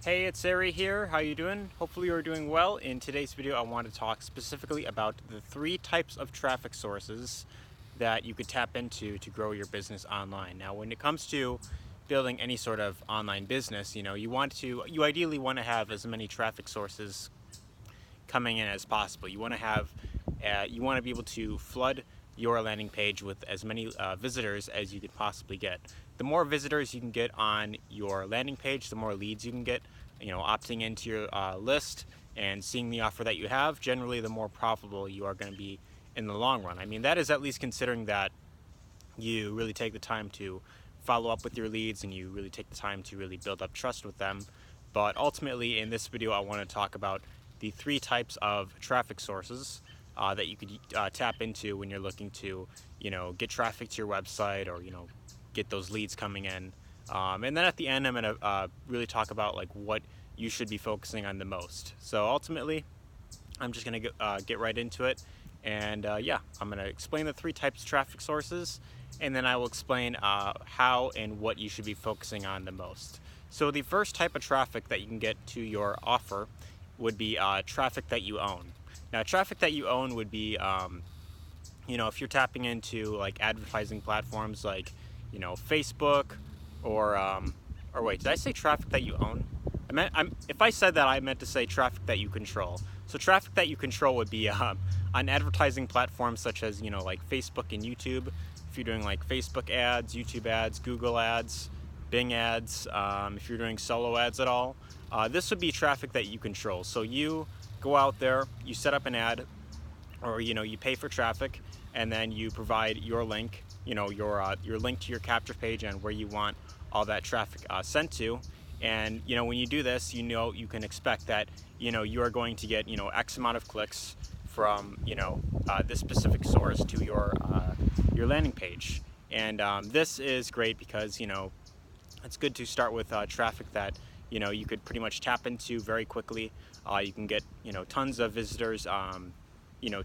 Hey, it's Ari here. How you doing? Hopefully you're doing well. In today's video, I want to talk specifically about the three types of traffic sources that you could tap into to grow your business online. Now, when it comes to building any sort of online business, you ideally want to have as many traffic sources coming in as possible. You want to be able to flood your landing page with as many visitors as you could possibly get. The more visitors you can get on your landing page, the more leads you can get. Opting into your list and seeing the offer that you have, generally the more profitable you are going to be in the long run. I mean, that is at least considering that you really take the time to follow up with your leads and you really take the time to really build up trust with them. But ultimately, in this video, I want to talk about the three types of traffic sources that you could tap into when you're looking to, get traffic to your website or, get those leads coming in. And then at the end, I'm going to really talk about like what you should be focusing on the most. So ultimately, I'm just going to get right into it. And I'm going to explain the three types of traffic sources, and then I will explain how and what you should be focusing on the most. So the first type of traffic that you can get to your offer would be traffic that you own. Now, traffic that you own would be, if you're tapping into like advertising platforms like, Facebook or wait, did I say traffic that you own? If I said that, I meant to say traffic that you control. So traffic that you control would be on advertising platforms such as, like Facebook and YouTube. If you're doing like Facebook ads, YouTube ads, Google ads, Bing ads, if you're doing solo ads at all, this would be traffic that you control. So you go out there, you set up an ad, or you pay for traffic, and then you provide your link, your link to your capture page and where you want all that traffic sent to. And when you do this, you can expect that you are going to get X amount of clicks from this specific source to your landing page. And this is great because it's good to start with traffic that you could pretty much tap into very quickly. You can get tons of visitors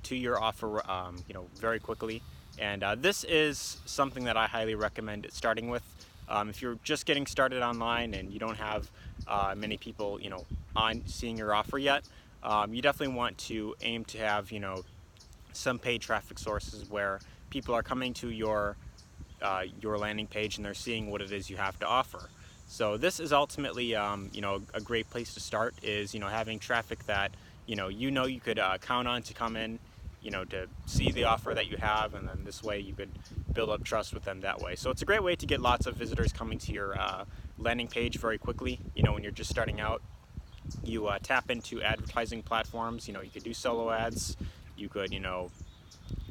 to your offer very quickly. And this is something that I highly recommend starting with. If you're just getting started online and you don't have many people on seeing your offer yet, you definitely want to aim to have some paid traffic sources where people are coming to your landing page and they're seeing what it is you have to offer. So this is ultimately a great place to start is having traffic that you could count on to come in, to see the offer that you have, and then this way you could build up trust with them that way. So it's a great way to get lots of visitors coming to your landing page very quickly. When you're just starting out, you tap into advertising platforms. You could do solo ads, you could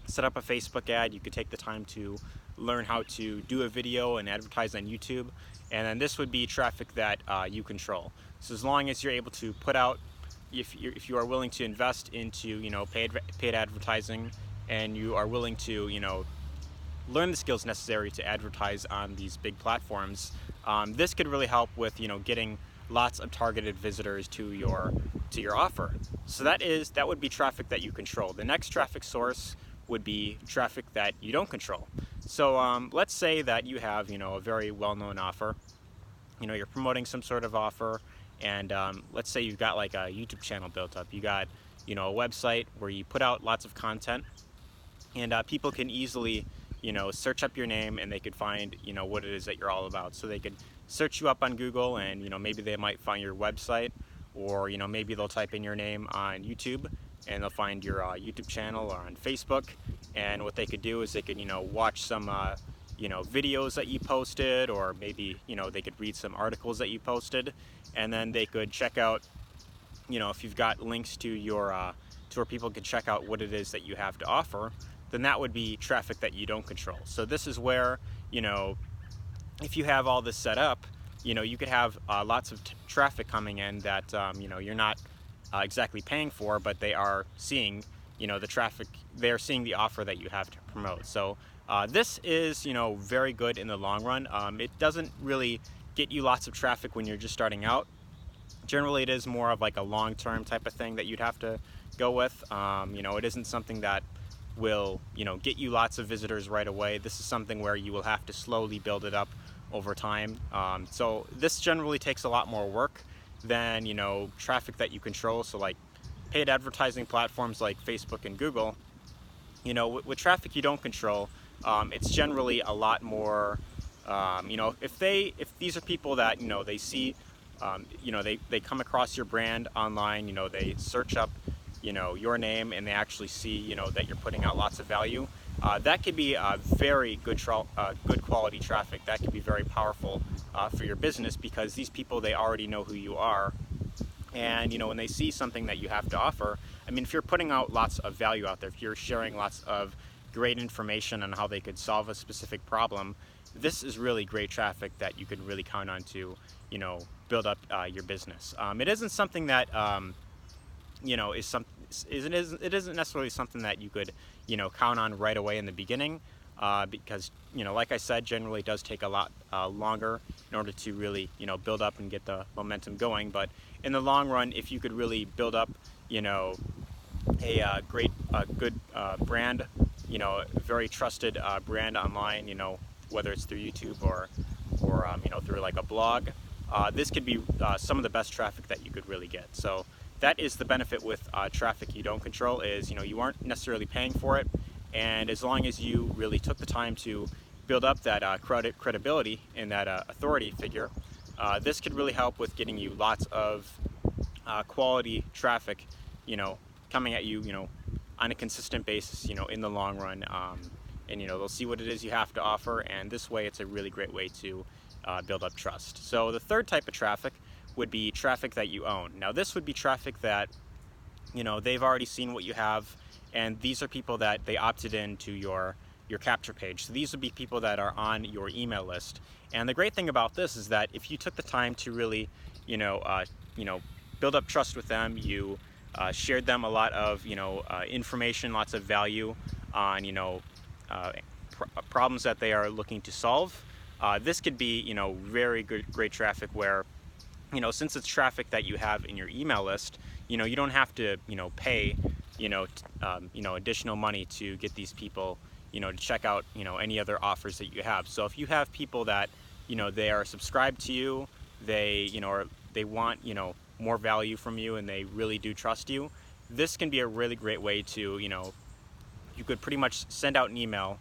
set up a Facebook ad, you could take the time to learn how to do a video and advertise on YouTube, and then this would be traffic that you control. So as long as you're able to put out, if you are willing to invest into paid advertising, and you are willing to learn the skills necessary to advertise on these big platforms, this could really help with getting lots of targeted visitors to your offer. So that would be traffic that you control. The next traffic source would be traffic that you don't control. So let's say that you have a very well-known offer. You're promoting some sort of offer, and let's say you've got like a YouTube channel built up. You got a website where you put out lots of content, and people can easily search up your name, and they could find what it is that you're all about. So they could search you up on Google, and maybe they might find your website, or maybe they'll type in your name on YouTube and they'll find your YouTube channel or on Facebook. And what they could do is they could watch some videos that you posted, or maybe they could read some articles that you posted, and then they could check out if you've got links to your to where people could check out what it is that you have to offer, then that would be traffic that you don't control. So this is where if you have all this set up, you could have lots of traffic coming in that you're not exactly paying for, but they are seeing the traffic, they're seeing the offer that you have to promote. So this is very good in the long run. It doesn't really get you lots of traffic when you're just starting out. Generally it is more of like a long-term type of thing that you'd have to go with. It isn't something that will get you lots of visitors right away. This is something where you will have to slowly build it up over time. So this generally takes a lot more work, than, you know, traffic that you control. So like paid advertising platforms like Facebook and Google, you know, with traffic you don't control, it's generally a lot more, you know, if these are people that, you know, they see, you know, they come across your brand online, you know, they search up, you know, your name, and they actually see, you know, that you're putting out lots of value, that could be very good good quality traffic. That could be very powerful for your business, because these people, they already know who you are. And, you know, when they see something that you have to offer, I mean, if you're putting out lots of value out there, if you're sharing lots of great information on how they could solve a specific problem, this is really great traffic that you could really count on to, you know, build up your business. It isn't something that, you know, it isn't necessarily something that you could, you know, count on right away in the beginning, because, you know, like I said, generally it does take a lot longer in order to really, you know, build up and get the momentum going. But in the long run, if you could really build up, you know, a good brand, you know, a very trusted brand online, you know, whether it's through YouTube or you know, through like a blog, this could be some of the best traffic that you could really get. So that is the benefit with traffic you don't control, is, you know, you aren't necessarily paying for it, and as long as you really took the time to build up that credibility and that authority figure, this could really help with getting you lots of quality traffic, you know, coming at you, you know, on a consistent basis, you know, in the long run. And, you know, they'll see what it is you have to offer, and this way it's a really great way to build up trust. So the third type of traffic would be traffic that you own. Now this would be traffic that, you know, they've already seen what you have, and these are people that they opted into your capture page. So these would be people that are on your email list. And the great thing about this is that if you took the time to really, you know, build up trust with them, you shared them a lot of, you know, information, lots of value on, you know, problems that they are looking to solve. This could be, you know, very great traffic where, you know, since it's traffic that you have in your email list, you know, you don't have to, you know, pay, you know, additional money to get these people, you know, to check out, you know, any other offers that you have. So if you have people that, you know, they are subscribed to you, they, you know, they want, you know, more value from you, and they really do trust you, this can be a really great way to, you know, you could pretty much send out an email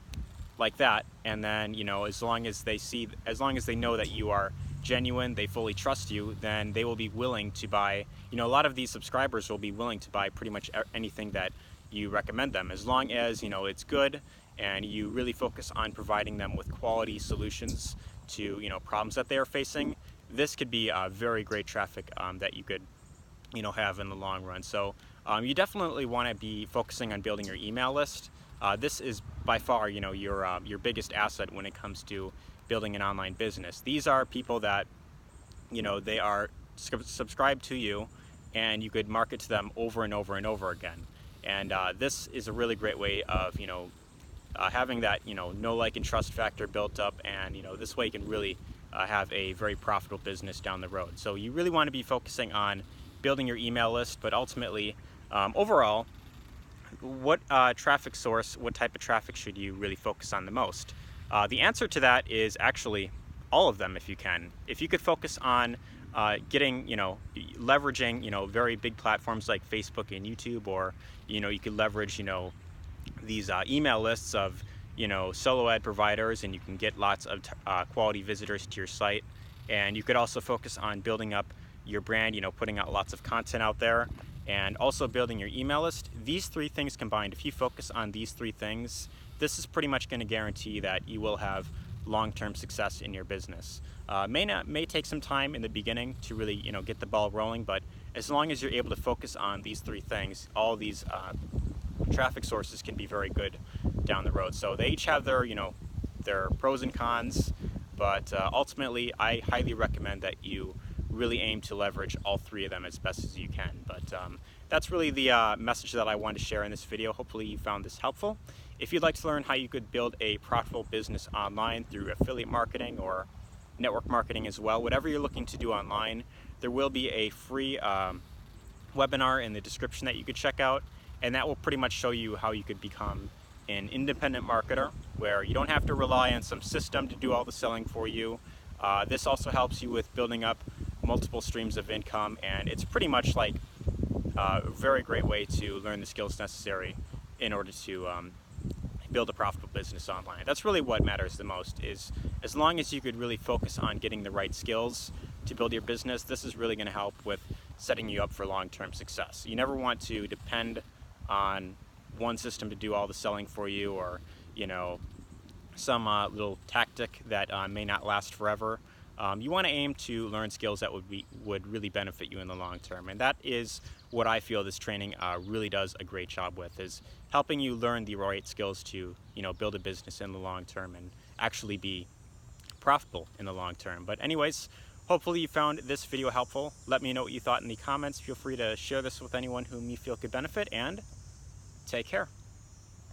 like that, and then, you know, as long as they know that you are genuine, they fully trust you, then they will be willing to buy, you know, a lot of these subscribers will be willing to buy pretty much anything that you recommend them, as long as, you know, it's good and you really focus on providing them with quality solutions to, you know, problems that they are facing. This could be very great traffic that you could, you know, have in the long run. So you definitely want to be focusing on building your email list. This is by far, you know, your biggest asset when it comes to building an online business. These are people that, you know, they are subscribed to you, and you could market to them over and over and over again. And this is a really great way of, you know, having that, you know, know, like, and trust factor built up, and, you know, this way you can really have a very profitable business down the road. So you really want to be focusing on building your email list, but ultimately, overall, what traffic source, what type of traffic should you really focus on the most? The answer to that is actually all of them, if you can. If you could focus on getting, you know, leveraging, you know, very big platforms like Facebook and YouTube, or, you know, you could leverage, you know, these email lists of, you know, solo ad providers, and you can get lots of quality visitors to your site. And you could also focus on building up your brand, you know, putting out lots of content out there, and also building your email list. These three things combined, if you focus on these three things, this is pretty much going to guarantee that you will have long-term success in your business. May take some time in the beginning to really, you know, get the ball rolling, but as long as you're able to focus on these three things, all these traffic sources can be very good down the road. So they each have their, you know, their pros and cons, but ultimately I highly recommend that you really aim to leverage all three of them as best as you can. But that's really the message that I wanted to share in this video. Hopefully you found this helpful. If you'd like to learn how you could build a profitable business online through affiliate marketing or network marketing as well, whatever you're looking to do online, there will be a free webinar in the description that you could check out, and that will pretty much show you how you could become an independent marketer, where you don't have to rely on some system to do all the selling for you. This also helps you with building up multiple streams of income, and it's pretty much like a very great way to learn the skills necessary in order to build a profitable business online. That's really what matters the most, is as long as you could really focus on getting the right skills to build your business, this is really going to help with setting you up for long-term success. You never want to depend on one system to do all the selling for you, or some little tactic that may not last forever. You want to aim to learn skills that would really benefit you in the long term, and that is what I feel this training really does a great job with, is helping you learn the right skills to build a business in the long term and actually be profitable in the long term. But anyways, hopefully you found this video helpful. Let me know what you thought in the comments. Feel free to share this with anyone whom you feel could benefit, and take care.